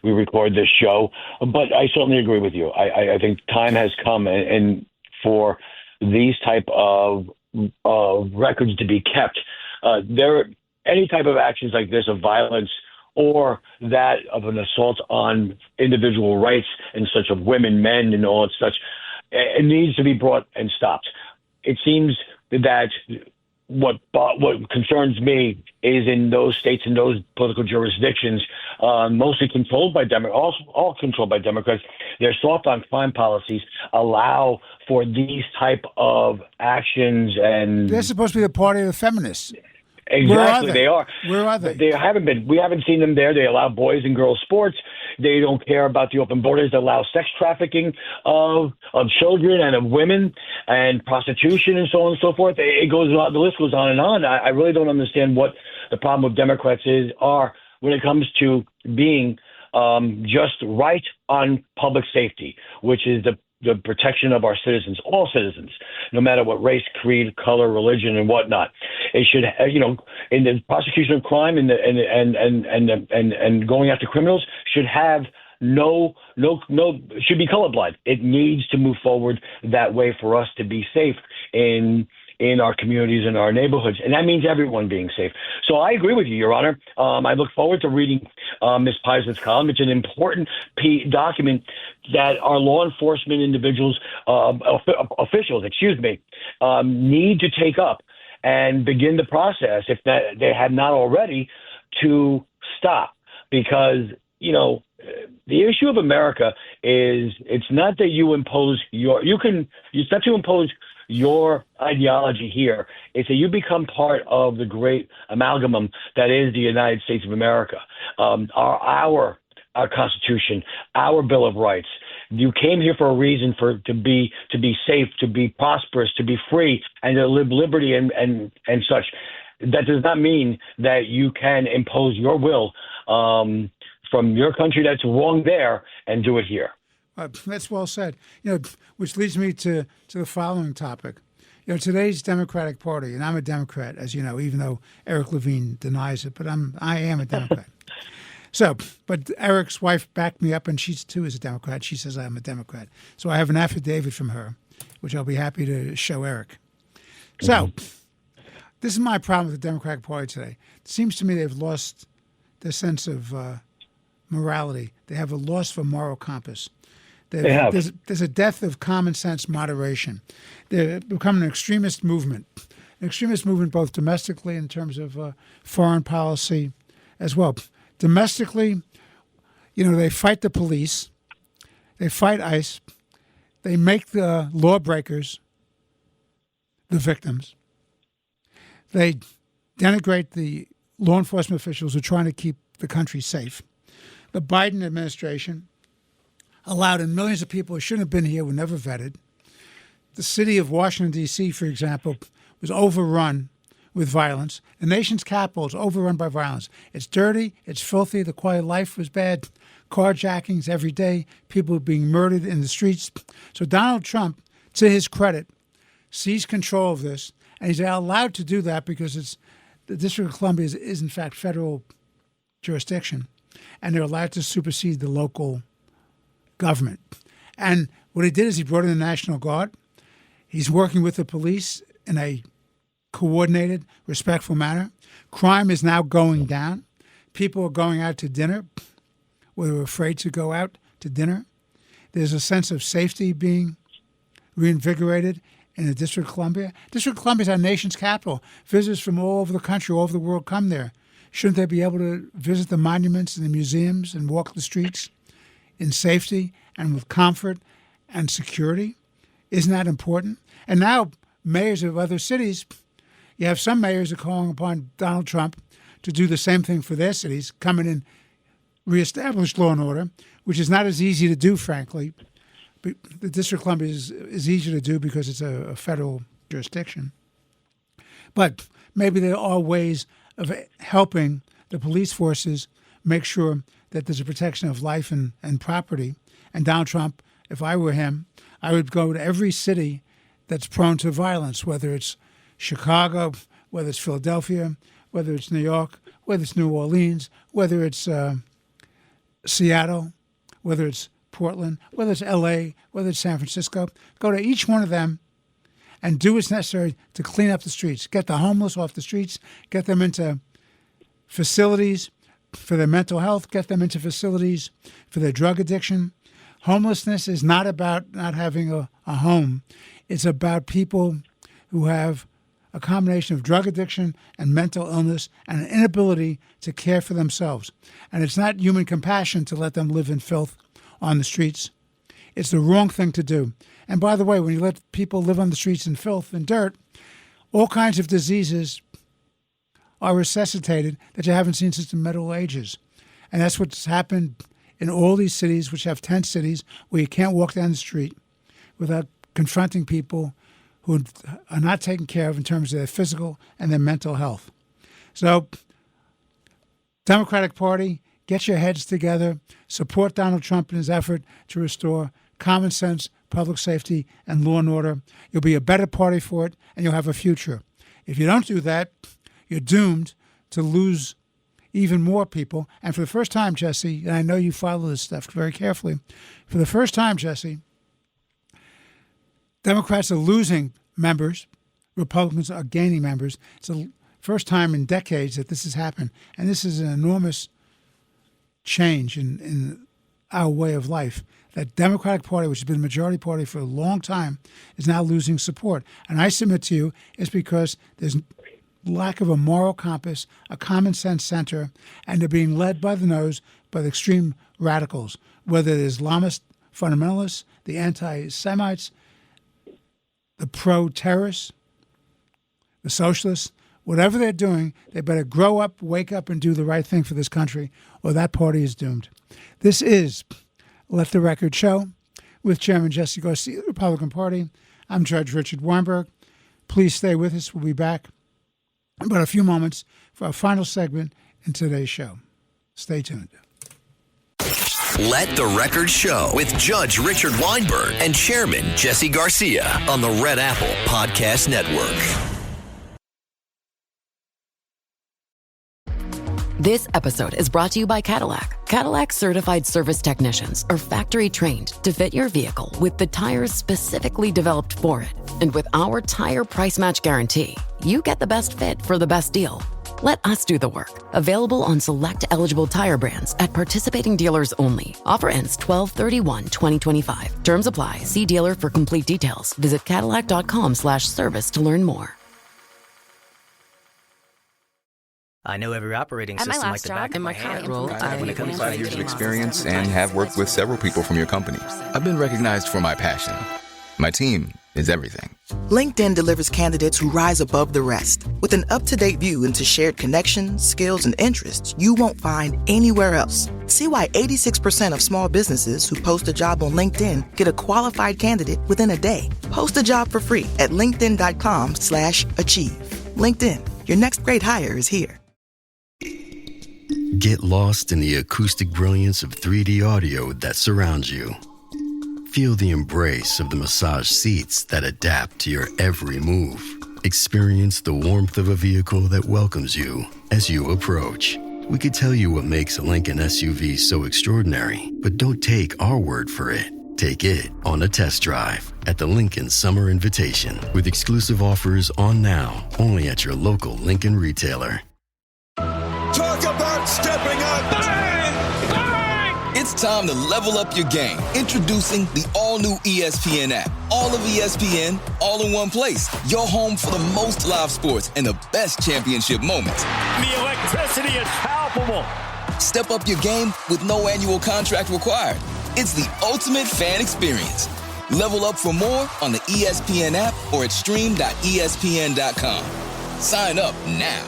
we record this show. But I certainly agree with you. I think time has come and for these type of records to be kept. Any type of actions like this of violence or that of an assault on individual rights and such of women, men, and all such, it needs to be brought and stopped. It seems that what concerns me is in those states and those political jurisdictions, mostly controlled by Democrats, all controlled by Democrats, their soft on crime policies allow for these type of actions, and they're supposed to be the party of the feminists. Exactly, they are. Where are they? They haven't been. We haven't seen them there. They allow boys and girls sports. They don't care about the open borders. They allow sex trafficking of children and of women and prostitution and so on and so forth. It goes on. The list goes on and on. I really don't understand what the problem with Democrats are when it comes to being just right on public safety, which is the protection of our citizens, all citizens, no matter what race, creed, color, religion, and whatnot. It should, in the prosecution of crime and going after criminals should have should be colorblind. It needs to move forward that way for us to be safe in our communities and our neighborhoods. And that means everyone being safe. So I agree with you, Your Honor. I look forward to reading Ms. Paisa's column. It's an important document that our law enforcement individuals, officials, need to take up and begin the process, if they had not already, to stop. Because, the issue of America is it's not that you impose it's not to impose your ideology here. It's that you become part of the great amalgamum that is the United States of America. Our Constitution, our Bill of Rights. You came here for a reason, to be safe, to be prosperous, to be free, and to live liberty and such. That does not mean that you can impose your will from your country that's wrong there and do it here. That's well said. Which leads me to the following topic. Today's Democratic Party, and I'm a Democrat, as you know, even though Eric Levine denies it, but I am a Democrat. But Eric's wife backed me up, and she too is a Democrat. She says I'm a Democrat. So I have an affidavit from her, which I'll be happy to show Eric. So this is my problem with the Democratic Party today. It seems to me they've lost their sense of morality. They have a loss for moral compass. There's a death of common sense moderation. They're becoming an extremist movement both domestically in terms of foreign policy as well. Domestically, they fight the police, they fight ICE, they make the lawbreakers the victims. They denigrate the law enforcement officials who are trying to keep the country safe. The Biden administration allowed in millions of people who shouldn't have been here, were never vetted. The city of Washington, D.C., for example, was overrun with violence. The nation's capital is overrun by violence. It's dirty, it's filthy, the quality of life was bad, carjackings every day, people being murdered in the streets. So Donald Trump, to his credit, seized control of this, and he's allowed to do that because the District of Columbia is in fact federal jurisdiction, and they're allowed to supersede the local government. And what he did is he brought in the National Guard. He's working with the police in a coordinated, respectful manner. Crime is now going down. People are going out to dinner where they were afraid to go out to dinner. There's a sense of safety being reinvigorated in the District of Columbia. District of Columbia is our nation's capital. Visitors from all over the country, all over the world come there. Shouldn't they be able to visit the monuments and the museums and walk the streets in safety and with comfort and security? Isn't that important? And now mayors of other cities, you have some mayors are calling upon Donald Trump to do the same thing for their cities, come in and reestablish law and order, which is not as easy to do, frankly. But the District of Columbia is easier to do because it's a federal jurisdiction. But maybe there are ways of helping the police forces make sure that there's a protection of life and property. And Donald Trump, if I were him, I would go to every city that's prone to violence, whether it's Chicago, whether it's Philadelphia, whether it's New York, whether it's New Orleans, whether it's Seattle, whether it's Portland, whether it's L.A., whether it's San Francisco. Go to each one of them and do what's necessary to clean up the streets, get the homeless off the streets, get them into facilities for their mental health, get them into facilities for their drug addiction. Homelessness is not about not having a home. It's about people who have a combination of drug addiction and mental illness and an inability to care for themselves. And it's not human compassion to let them live in filth on the streets. It's the wrong thing to do. And by the way, when you let people live on the streets in filth and dirt, all kinds of diseases are resuscitated that you haven't seen since the Middle Ages. And that's what's happened in all these cities, which have tent cities, where you can't walk down the street without confronting people who are not taken care of in terms of their physical and their mental health. So, Democratic Party, get your heads together, support Donald Trump in his effort to restore common sense, public safety, and law and order. You'll be a better party for it, and you'll have a future. If you don't do that, you're doomed to lose even more people. And for the first time, Jesse, and I know you follow this stuff very carefully, for the first time, Jesse, Democrats are losing members. Republicans are gaining members. It's the first time in decades that this has happened. And this is an enormous change in our way of life. That Democratic Party, which has been a majority party for a long time, is now losing support. And I submit to you, it's because there's lack of a moral compass, a common sense center, and they're being led by the nose by the extreme radicals, whether the Islamist fundamentalists, the anti-Semites, the pro-terrorists, the socialists. Whatever they're doing, they better grow up, wake up, and do the right thing for this country, or that party is doomed. This is Let the Record Show with Chairman Jesse Garcia, the Republican Party. I'm Judge Richard Weinberg. Please stay with us. We'll be back in about a few moments for our final segment in today's show. Stay tuned. Let the Record Show with Judge Richard Weinberg and Chairman Jesse Garcia on the Red Apple Podcast Network. This episode is brought to you by Cadillac. Cadillac certified service technicians are factory trained to fit your vehicle with the tires specifically developed for it. And with our tire price match guarantee, you get the best fit for the best deal. Let us do the work. Available on select eligible tire brands at participating dealers only. Offer ends 12/31/2025. Terms apply. See dealer for complete details. Visit Cadillac.com/service to learn more. I know every operating system like the back of my hand. When it comes to 5 years of experience and have worked with several people from your company, I've been recognized for my passion. My team is everything. LinkedIn delivers candidates who rise above the rest. With an up-to-date view into shared connections, skills, and interests you won't find anywhere else. See why 86% of small businesses who post a job on LinkedIn get a qualified candidate within a day. Post a job for free at linkedin.com/achieve. LinkedIn, your next great hire is here. Get lost in the acoustic brilliance of 3D audio that surrounds you. Feel the embrace of the massage seats that adapt to your every move. Experience the warmth of a vehicle that welcomes you as you approach. We could tell you what makes a Lincoln SUV so extraordinary, but don't take our word for it. Take it on a test drive at the Lincoln Summer Invitation with exclusive offers on now, only at your local Lincoln retailer. Talk about stepping up. Bang! Bang! It's time to level up your game. Introducing the all-new ESPN app. All of ESPN, all in one place. Your home for the most live sports and the best championship moments. The electricity is palpable. Step up your game with no annual contract required. It's the ultimate fan experience. Level up for more on the ESPN app or at stream.espn.com. Sign up now.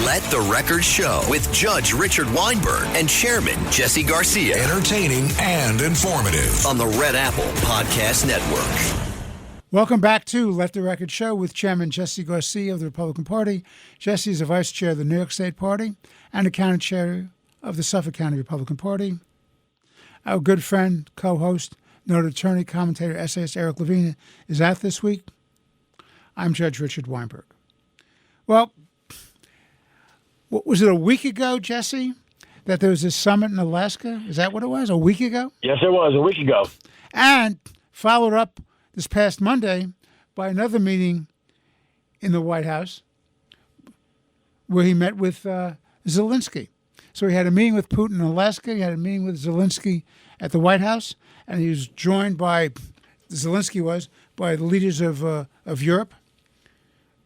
Let the Record Show with Judge Richard Weinberg and Chairman Jesse Garcia. Entertaining and informative. On the Red Apple Podcast Network. Welcome back to Let the Record Show with Chairman Jesse Garcia of the Republican Party. Jesse is the Vice Chair of the New York State Party and the County Chair of the Suffolk County Republican Party. Our good friend, co-host, noted attorney, commentator, essayist Eric Levine is out this week. I'm Judge Richard Weinberg. Well, what was it, a week ago, Jesse, that there was this summit in Alaska? Is that what it was, a week ago? Yes, it was, a week ago. And followed up this past Monday by another meeting in the White House where he met with Zelensky. So he had a meeting with Putin in Alaska, he had a meeting with Zelensky at the White House, and he was joined by, Zelensky was, by the leaders of Europe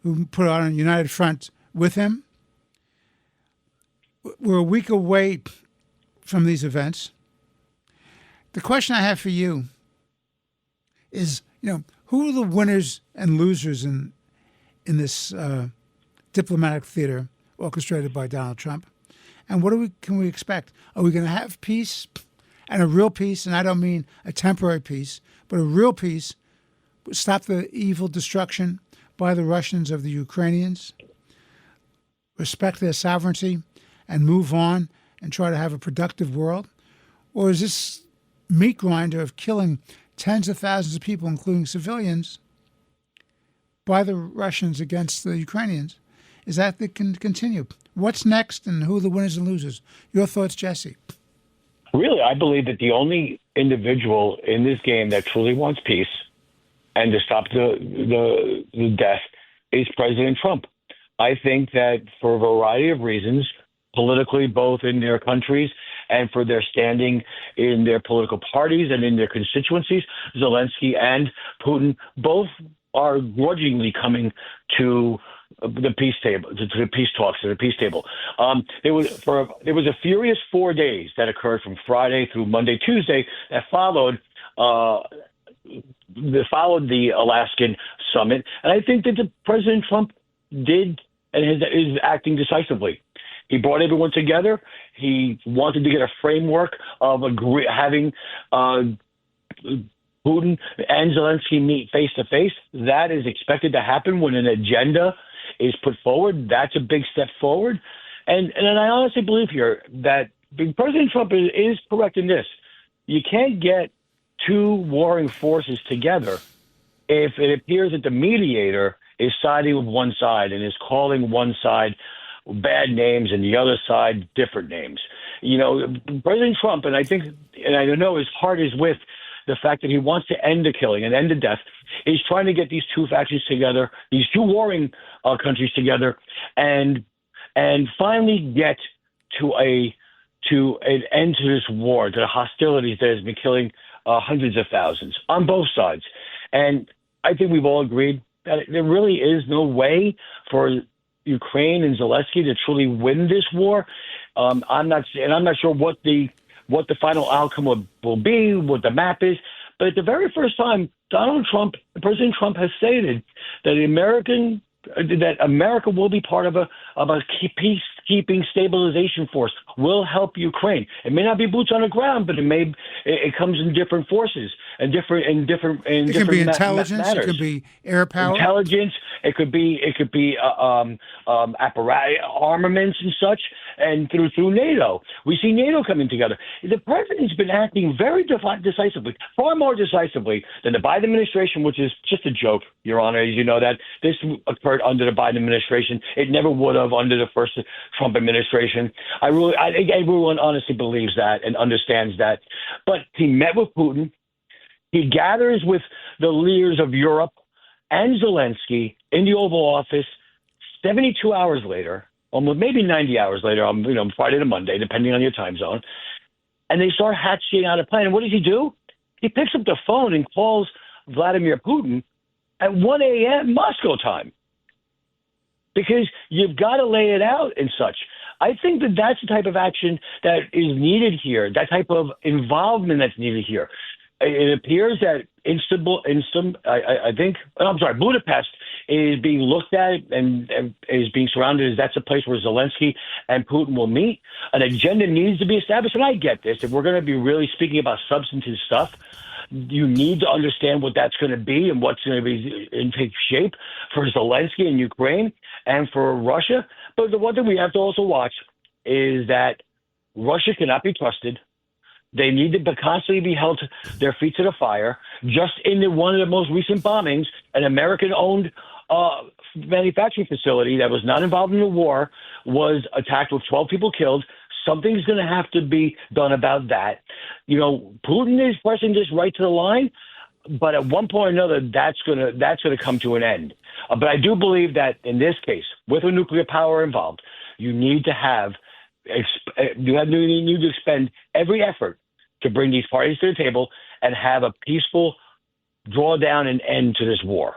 who put on a united front with him. We're a week away from these events. The question I have for you is, who are the winners and losers in this diplomatic theater orchestrated by Donald Trump? And what can we expect? Are we going to have peace, and a real peace, and I don't mean a temporary peace, but a real peace, stop the evil destruction by the Russians of the Ukrainians, respect their sovereignty, and move on and try to have a productive world? Or is this meat grinder of killing tens of thousands of people, including civilians, by the Russians against the Ukrainians, is that they can continue? What's next, and who are the winners and losers? Your thoughts, Jesse? Really, I believe that the only individual in this game that truly wants peace and to stop the death is President Trump. I think that for a variety of reasons, politically, both in their countries and for their standing in their political parties and in their constituencies, Zelensky and Putin both are grudgingly coming to the peace table, to the peace talks, to the peace table. There was a furious 4 days that occurred from Friday through Monday, Tuesday that followed the Alaskan summit, and I think that President Trump did and is acting decisively. He brought everyone together. He wanted to get a framework of having Putin and Zelensky meet face to face. That is expected to happen when an agenda is put forward. That's a big step forward. And I honestly believe here that President Trump is correct in this. You can't get two warring forces together if it appears that the mediator is siding with one side and is calling one side bad names and the other side different names. President Trump, and I know his heart is with the fact that he wants to end the killing and end the death. He's trying to get these two factions together, these two warring countries together, and finally get to an end to this war, to the hostilities that has been killing hundreds of thousands on both sides. And I think we've all agreed that there really is no way for Ukraine and Zelensky to truly win this war. I'm not sure what the final outcome will be, what the map is. But at the very first time, President Trump has stated that America will be part of a peacekeeping stabilization force, will help Ukraine. It may not be boots on the ground, but it comes in different forces and different. It can be intelligence. It could be air power. Intelligence. It could be apparatus, armaments and such, and through NATO. We see NATO coming together. The president's been acting very decisively, far more decisively than the Biden administration, which is just a joke, Your Honor. As you know that this occurred under the Biden administration. It never would have under the first Trump administration. I think everyone honestly believes that and understands that. But he met with Putin. He gathers with the leaders of Europe and Zelensky in the Oval Office. 72 hours later, almost maybe 90 hours later, on Friday to Monday, depending on your time zone, and they start hatching out a plan. And what does he do? He picks up the phone and calls Vladimir Putin at 1 a.m. Moscow time, because you've got to lay it out and such. I think that that's the type of action that is needed here, that type of involvement that's needed here. It appears that Budapest is being looked at and is being surrounded as that's a place where Zelensky and Putin will meet. An agenda needs to be established, and I get this. If we're going to be really speaking about substantive stuff, you need to understand what that's going to be and what's going to be and take shape for Zelensky and Ukraine and for Russia. But the one thing we have to also watch is that Russia cannot be trusted. They need to constantly be held to their feet to the fire. Just in one of the most recent bombings, an American-owned manufacturing facility that was not involved in the war was attacked with 12 people killed. Something's going to have to be done about that. Putin is pressing this right to the line, but at one point or another, that's going to come to an end. But I do believe that in this case, with a nuclear power involved, you need to need to expend every effort to bring these parties to the table and have a peaceful drawdown and end to this war.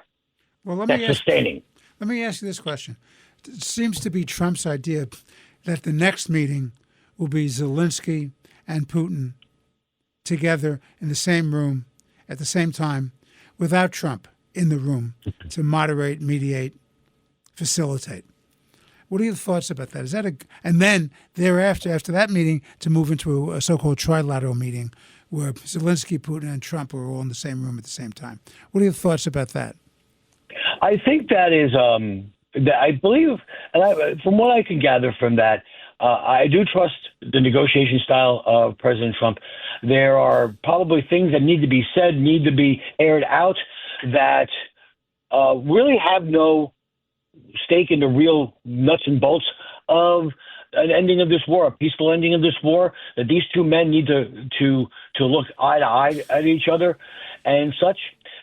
Well, That's sustaining. Let me ask you this question. It seems to be Trump's idea that the next meeting will be Zelensky and Putin together in the same room at the same time without Trump in the room to moderate, mediate, facilitate. What are your thoughts about that? Is that and then thereafter, after that meeting, to move into a so-called trilateral meeting where Zelensky, Putin, and Trump are all in the same room at the same time? What are your thoughts about that? I think that is, I believe, and from what I can gather from that, I do trust the negotiation style of President Trump. There are probably things that need to be said, need to be aired out, that really have no stake in the real nuts and bolts of an ending of this war, a peaceful ending of this war, that these two men need to look eye to eye at each other and such,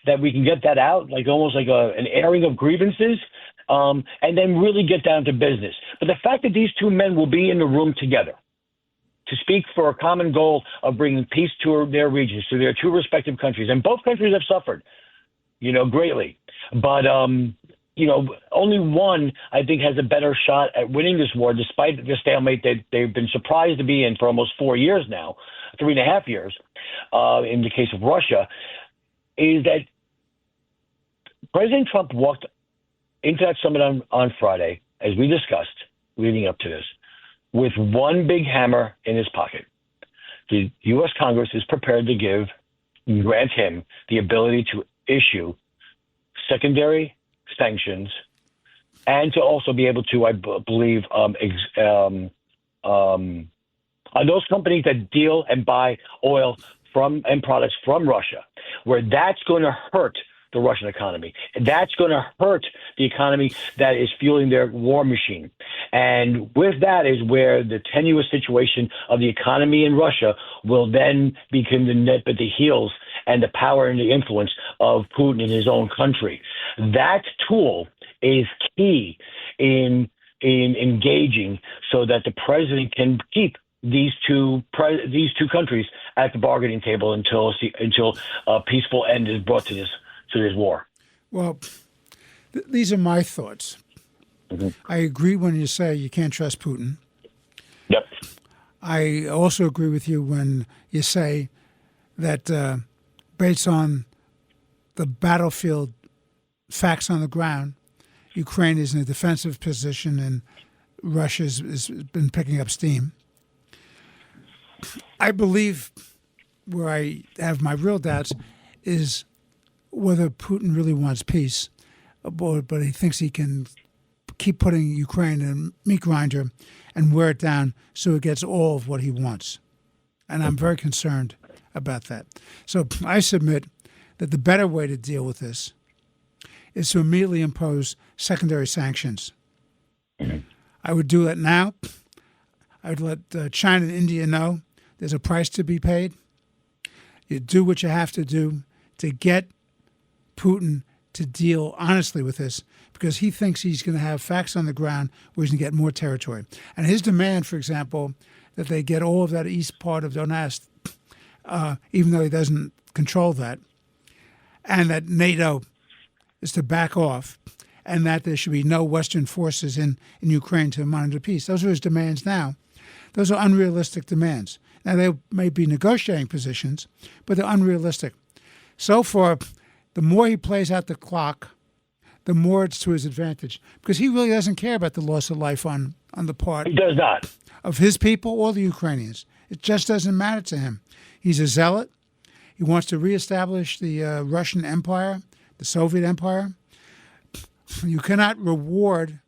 that we can get that out, like almost like an airing of grievances, and then really get down to business. But the fact that these two men will be in the room together to speak for a common goal of bringing peace to their regions, to their two respective countries, and both countries have suffered, greatly. But only one, I think, has a better shot at winning this war, despite the stalemate that they've been surprised to be in for almost 4 years now, 3.5 years, in the case of Russia, is that President Trump walked into that summit on Friday, as we discussed, leading up to this, with one big hammer in his pocket. The U.S. Congress is prepared to grant him the ability to issue secondary sanctions, and to also be able to, I believe, on those companies that deal and buy oil and products from Russia, where that's going to hurt the Russian economy. That's going to hurt the economy that is fueling their war machine. And with that is where the tenuous situation of the economy in Russia will then become the nip at the heels and the power and the influence of Putin in his own country. That tool is key in engaging so that the president can keep these two countries at the bargaining table until a peaceful end is brought to this war. Well, these are my thoughts. Mm-hmm. I agree when you say you can't trust Putin. Yep. I also agree with you when you say that based on the battlefield facts on the ground, Ukraine is in a defensive position and Russia has been picking up steam. I believe where I have my real doubts is whether Putin really wants peace, but he thinks he can keep putting Ukraine in a meat grinder and wear it down so it gets all of what he wants. And I'm very concerned about that. So I submit that the better way to deal with this is to immediately impose secondary sanctions. Mm-hmm. I would do it now. I would let China and India know there's a price to be paid. You do what you have to do to get Putin to deal honestly with this because he thinks he's going to have facts on the ground where he's going to get more territory. And his demand, for example, that they get all of that east part of Donetsk, even though he doesn't control that, and that NATO is to back off, and that there should be no Western forces in Ukraine to monitor peace. Those are his demands now. Those are unrealistic demands. Now, they may be negotiating positions, but they're unrealistic. So far, the more he plays out the clock, the more it's to his advantage, because he really doesn't care about the loss of life on the part he does not. Of his people or the Ukrainians. It just doesn't matter to him. He's a zealot. He wants to reestablish the Russian Empire, the Soviet Empire. You cannot reward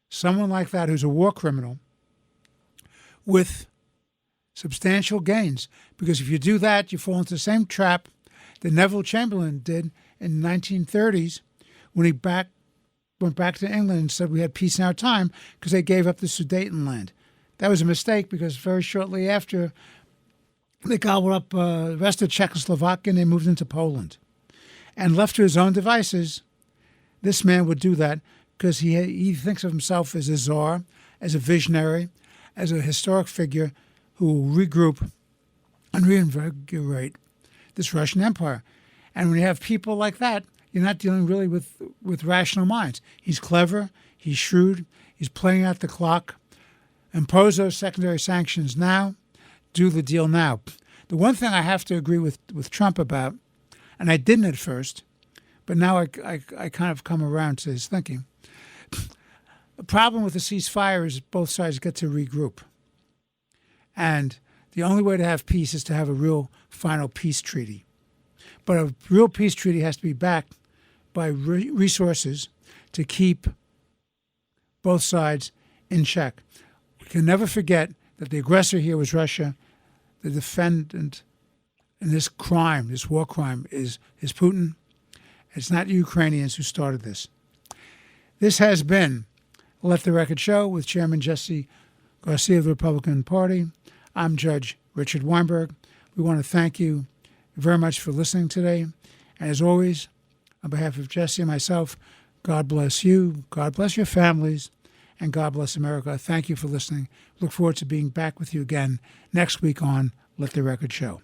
someone like that who's a war criminal with substantial gains, because if you do that, you fall into the same trap that Neville Chamberlain did in the 1930s when he went back to England and said we had peace in our time because they gave up the Sudetenland. That was a mistake because very shortly after, they gobbled up the rest of Czechoslovakia and they moved into Poland. And left to his own devices, this man would do that because he thinks of himself as a czar, as a visionary, as a historic figure who will regroup and reinvigorate this Russian Empire. And when you have people like that, you're not dealing really with rational minds. He's clever, he's shrewd, he's playing out the clock. Impose those secondary sanctions now, do the deal now. The one thing I have to agree with Trump about, and I didn't at first, but now I kind of come around to his thinking. The problem with the ceasefire is both sides get to regroup. And the only way to have peace is to have a real final peace treaty. But a real peace treaty has to be backed by resources to keep both sides in check. We can never forget that the aggressor here was Russia. The defendant in this crime, this war crime, is Putin. It's not the Ukrainians who started this. This has been Let the Record Show with Chairman Jesse Garcia of the Republican Party. I'm Judge Richard Weinberg. We want to thank you very much for listening today. And as always, on behalf of Jesse and myself, God bless you, God bless your families, and God bless America. Thank you for listening. Look forward to being back with you again next week on Let the Record Show.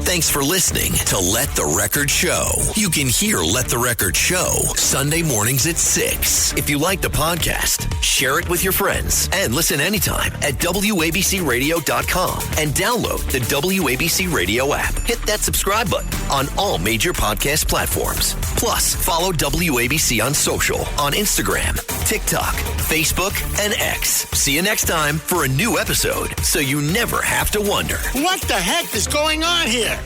Thanks for listening to Let the Record Show. You can hear Let the Record Show Sunday mornings at 6. If you like the podcast, share it with your friends and listen anytime at WABCRadio.com and download the WABC Radio app. Hit that subscribe button on all major podcast platforms. Plus, follow WABC on social on Instagram, TikTok, Facebook, and X. See you next time for a new episode so you never have to wonder. What the heck is going on here?